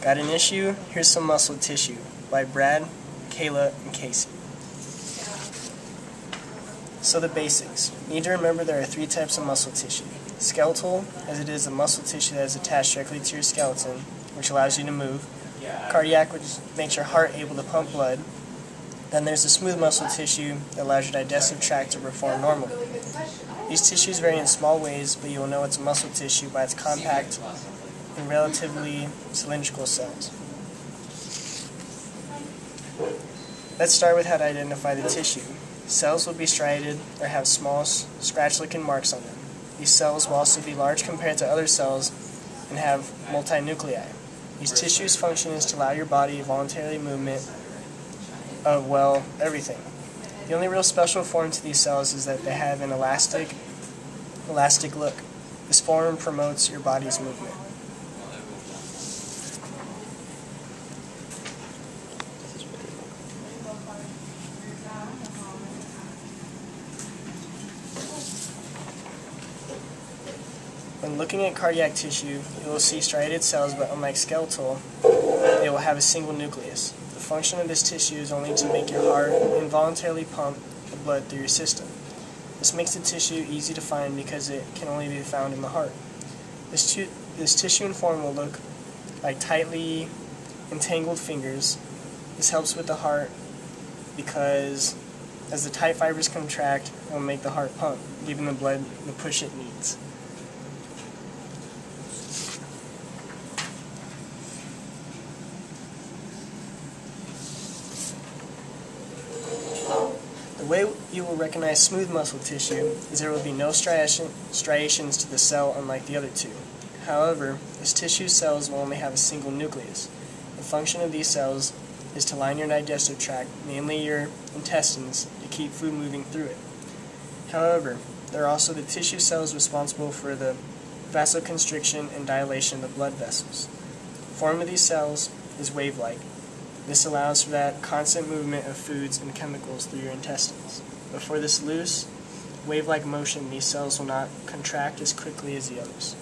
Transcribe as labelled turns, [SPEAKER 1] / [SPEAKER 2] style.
[SPEAKER 1] Got an issue? Here's some muscle tissue by Brad, Kayla, and Casey. So the basics. You need to remember there are 3 types of muscle tissue. Skeletal, as it is the muscle tissue that is attached directly to your skeleton, which allows you to move. Cardiac, which makes your heart able to pump blood. Then there's the smooth muscle tissue that allows your digestive tract to perform normally. These tissues vary in small ways, but you will know it's muscle tissue by its compact and relatively cylindrical cells. Let's start with how to identify the tissue. Cells will be striated or have small scratch-looking marks on them. These cells will also be large compared to other cells and have multinuclei. These tissues' function is to allow your body voluntarily movement of, well, everything. The only real special form to these cells is that they have an elastic look. This form promotes your body's movement. When looking at cardiac tissue, you will see striated cells, but unlike skeletal, they will have a single nucleus. The function of this tissue is only to make your heart involuntarily pump the blood through your system. This makes the tissue easy to find because it can only be found in the heart. This tissue and form will look like tightly entangled fingers. This helps with the heart because as the tight fibers contract, it will make the heart pump, giving the blood the push it needs. The way you will recognize smooth muscle tissue is there will be no striations to the cell unlike the other two. However, this tissue cells will only have a single nucleus. The function of these cells is to line your digestive tract, mainly your intestines, to keep food moving through it. However, there are also the tissue cells responsible for the vasoconstriction and dilation of the blood vessels. The form of these cells is wave-like. This allows for that constant movement of foods and chemicals through your intestines. But for this loose, wave-like motion, these cells will not contract as quickly as the others.